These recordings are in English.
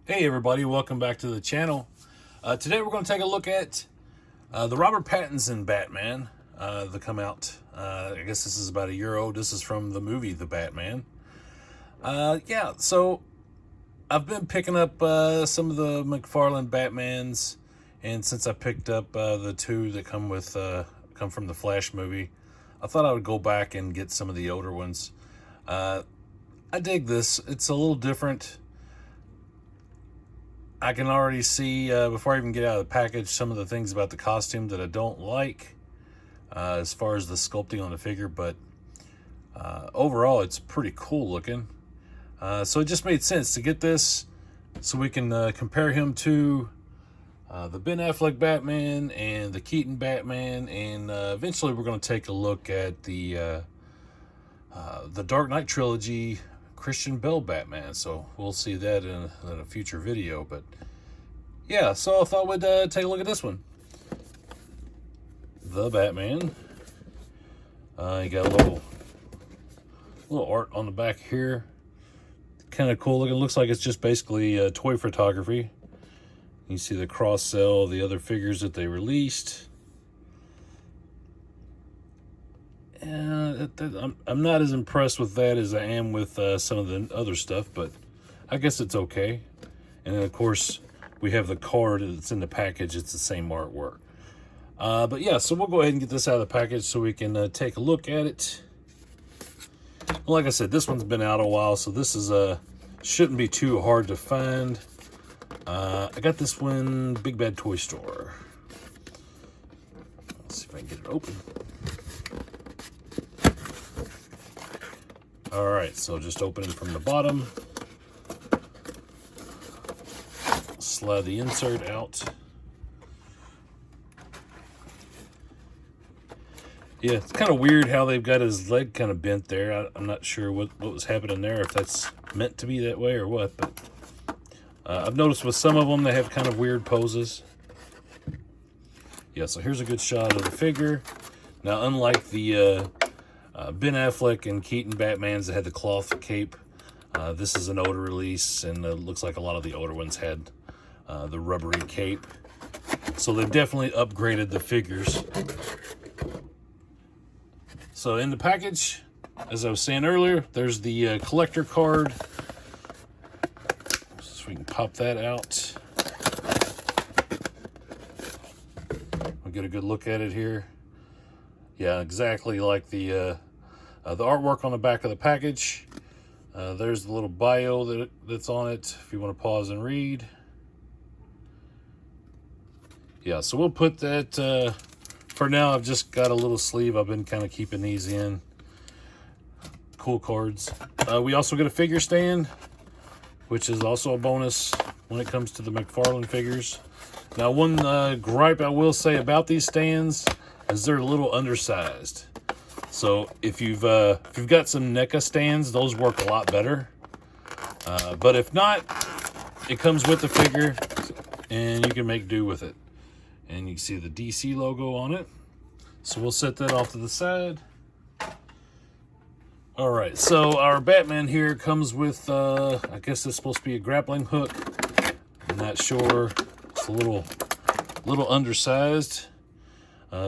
Hey everybody, welcome back to the channel. Today we're going to take a look at the Robert Pattinson Batman that come out. I guess this is about a year old. This is from the movie The Batman. Yeah, so I've been picking up some of the McFarlane Batmans, and since I picked up the two that come from the Flash movie, I thought I would go back and get some of the older ones. I dig this. It's a little different. I can already see, before I even get out of the package, some of the things about the costume that I don't like as far as the sculpting on the figure, but overall it's pretty cool looking. So it just made sense to get this so we can compare him to the Ben Affleck Batman and the Keaton Batman, and eventually we're going to take a look at the Dark Knight trilogy Christian Bale Batman, so we'll see that in a future video. But yeah, so I thought we'd take a look at this one, the Batman. You got a little art on the back here, kind of cool looking. Looks like it's just basically toy photography. You see the cross sell, the other figures that they released. I'm not as impressed with that as I am with some of the other stuff, but I guess it's okay. And then, of course, we have the card that's in the package. It's the same artwork. But yeah, so we'll go ahead and get this out of the package so we can take a look at it. Like I said, this one's been out a while, so this is shouldn't be too hard to find. I got this one, Big Bad Toy Store. Let's see if I can get it open. All right, so just open it from the bottom. Slide the insert out. Yeah, it's kind of weird how they've got his leg kind of bent there. I'm not sure what was happening there, if that's meant to be that way or what, but I've noticed with some of them they have kind of weird poses. Yeah, so here's a good shot of the figure. Now, unlike the Ben Affleck and Keaton Batmans that had the cloth cape, this is an older release, and it looks like a lot of the older ones had the rubbery cape. So they've definitely upgraded the figures. So in the package, as I was saying earlier, there's the collector card. So we can pop that out. We'll get a good look at it here. Yeah, exactly like the artwork on the back of the package. There's the little bio that's on it if you want to pause and read. Yeah, so we'll put that, for now I've just got a little sleeve. I've been kind of keeping these in. Cool cards. We also get a figure stand, which is also a bonus when it comes to the McFarlane figures. Now, one gripe I will say about these stands is they're a little undersized. So if you've got some NECA stands, those work a lot better. But if not, it comes with the figure, and you can make do with it. And you can see the DC logo on it. So we'll set that off to the side. All right, so our Batman here comes with, I guess it's supposed to be a grappling hook. I'm not sure. It's a little undersized,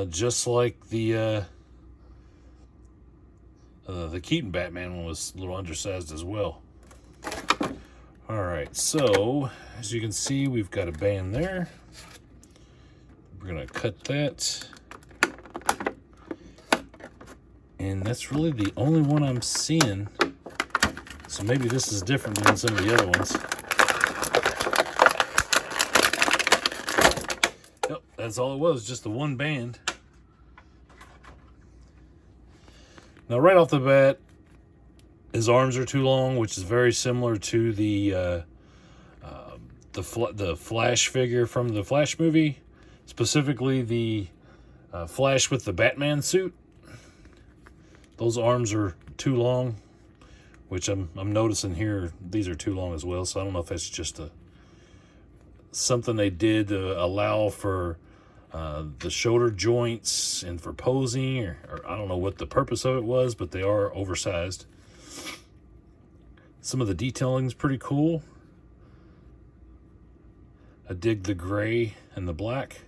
just like the Keaton Batman one was a little undersized as well. All right, so as you can see, we've got a band there. We're gonna cut that. And that's really the only one I'm seeing. So maybe this is different than some of the other ones. Yep, that's all it was, just the one band. Now, right off the bat, his arms are too long, which is very similar to the Flash figure from the Flash movie, specifically the Flash with the Batman suit. Those arms are too long, which I'm noticing here. These are too long as well, so I don't know if that's just something they did to allow for the shoulder joints and for posing, or I don't know what the purpose of it was, but they are oversized. Some of the detailing is pretty cool. I dig the gray and the black.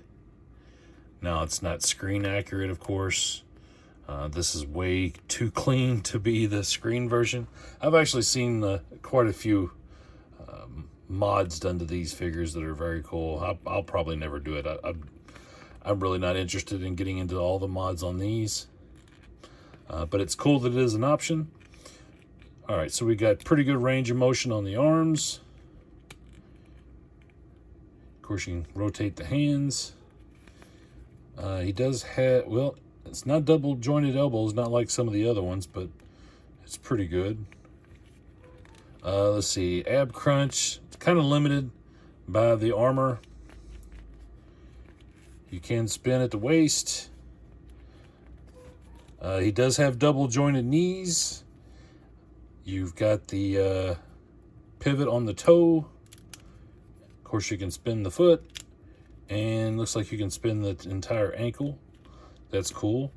Now, it's not screen accurate, of course. This is way too clean to be the screen version. I've actually seen quite a few mods done to these figures that are very cool. I'll probably never do it. I'm really not interested in getting into all the mods on these. But it's cool that it is an option. All right, so we got pretty good range of motion on the arms. Of course, you can rotate the hands. He does have, well, it's not double jointed elbows, not like some of the other ones, but it's pretty good. Let's see, ab crunch, it's kind of limited by the armor. You can spin at the waist. He does have double jointed knees. You've got the pivot on the toe. Of course, you can spin the foot. And looks like you can spin the entire ankle. That's cool.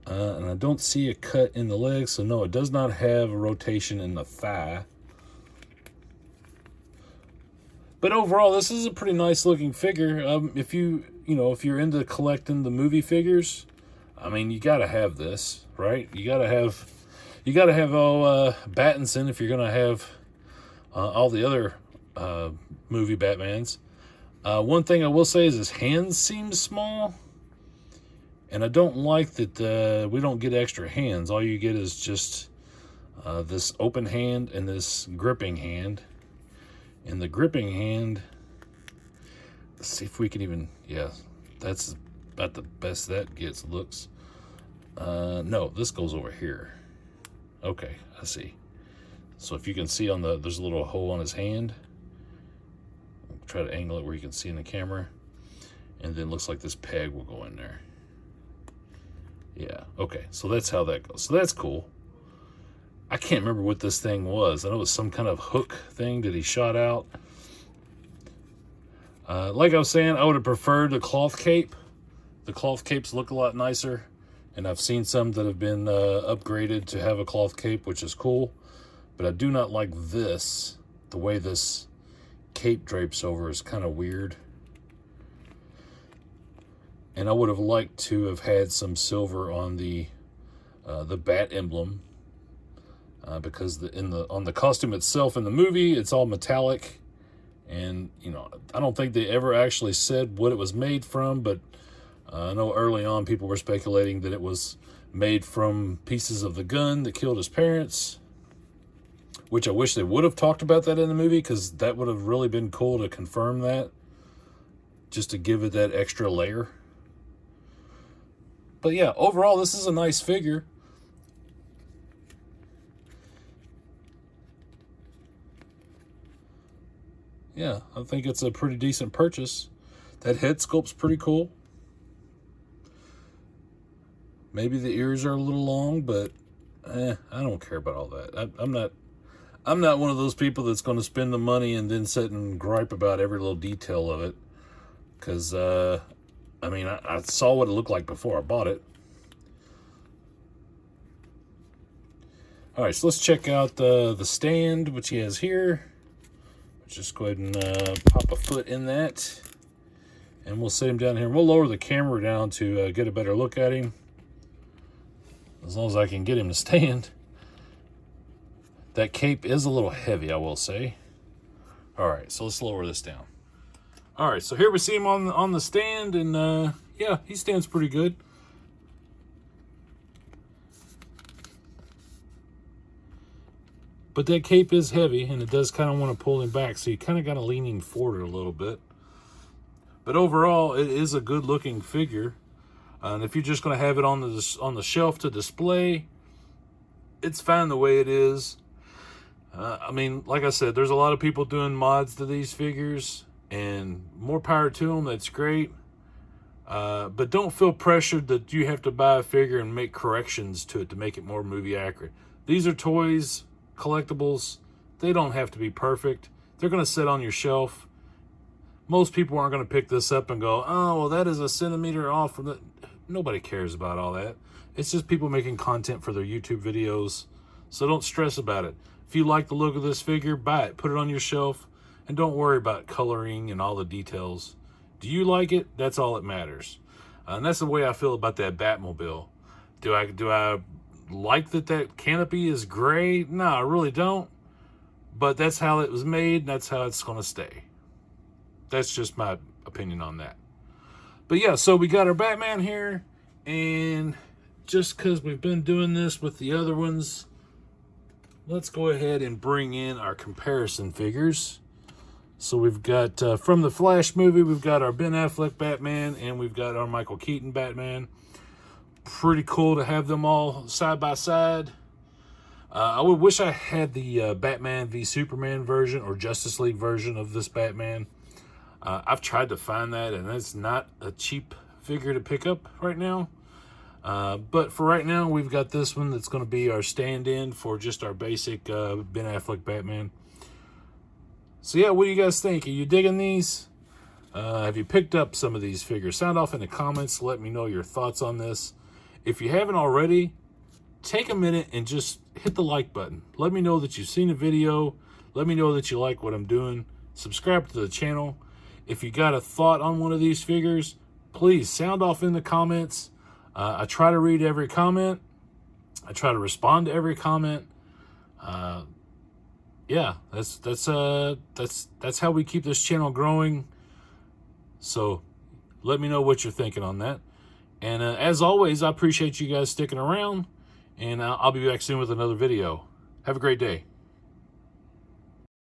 And I don't see a cut in the leg, so no, it does not have a rotation in the thigh. But overall, this is a pretty nice looking figure. If you're into collecting the movie figures, I mean, you gotta have this, right? You gotta have Battinson if you're gonna have all the other movie Batmans. One thing I will say is his hands seem small, and I don't like that we don't get extra hands. All you get is just this open hand and this gripping hand. And the gripping hand, let's see if we can even, yeah, that's about the best that gets, looks. No, this goes over here. Okay, I see. So if you can see on there's a little hole on his hand. Try to angle it where you can see in the camera. And then looks like this peg will go in there. Yeah, okay, so that's how that goes. So that's cool. I can't remember what this thing was. I know it was some kind of hook thing that he shot out. Like I was saying, I would have preferred the cloth cape. The cloth capes look a lot nicer. And I've seen some that have been upgraded to have a cloth cape, which is cool. But I do not like this. The way this cape drapes over is kind of weird. And I would have liked to have had some silver on the bat emblem. Because on the costume itself in the movie, it's all metallic. And, I don't think they ever actually said what it was made from, but I know early on people were speculating that it was made from pieces of the gun that killed his parents, which I wish they would have talked about that in the movie, because that would have really been cool to confirm that, just to give it that extra layer. But yeah, overall, this is a nice figure. Yeah, I think it's a pretty decent purchase. That head sculpt's pretty cool. Maybe the ears are a little long, but I don't care about all that. I'm not one of those people that's going to spend the money and then sit and gripe about every little detail of it. Because, I saw what it looked like before I bought it. All right, so let's check out the stand, which he has here. Just go ahead and pop a foot in that. And we'll set him down here. We'll lower the camera down to get a better look at him. As long as I can get him to stand. That cape is a little heavy, I will say. All right, so let's lower this down. All right, so here we see him on the stand, and yeah, he stands pretty good. But that cape is heavy, and it does kind of want to pull him back, so you kind of got to lean him forward a little bit. But overall, it is a good-looking figure. And if you're just going to have it on the shelf to display, it's fine the way it is. Like I said, there's a lot of people doing mods to these figures, and more power to them. That's great. But don't feel pressured that you have to buy a figure and make corrections to it to make it more movie accurate. These are toys, collectibles. They don't have to be perfect. They're going to sit on your shelf. Most people aren't going to pick this up and go, oh, well, that is a centimeter off from the... Nobody cares about all that. It's just people making content for their YouTube videos. So don't stress about it. If you like the look of this figure, buy it. Put it on your shelf. And don't worry about coloring and all the details. Do you like it? That's all that matters. And that's the way I feel about that Batmobile. Do I like that canopy is gray? No, I really don't. But that's how it was made, and that's how it's going to stay. That's just my opinion on that. But yeah, so we got our Batman here, and just because we've been doing this with the other ones, let's go ahead and bring in our comparison figures. So we've got, from the Flash movie, we've got our Ben Affleck Batman, and we've got our Michael Keaton Batman. Pretty cool to have them all side by side. I would wish I had the Batman v Superman version or Justice League version of this Batman. I've tried to find that, and it's not a cheap figure to pick up right now. But for right now, we've got this one that's going to be our stand-in for just our basic Ben Affleck Batman. So yeah, what do you guys think? Are you digging these? Have you picked up some of these figures? Sound off in the comments. Let me know your thoughts on this. If you haven't already, take a minute and just hit the like button. Let me know that you've seen the video. Let me know that you like what I'm doing. Subscribe to the channel. If you got a thought on one of these figures, please sound off in the comments. I try to read every comment. I try to respond to every comment. Yeah, that's how we keep this channel growing. So let me know what you're thinking on that. And as always, I appreciate you guys sticking around. And I'll be back soon with another video. Have a great day.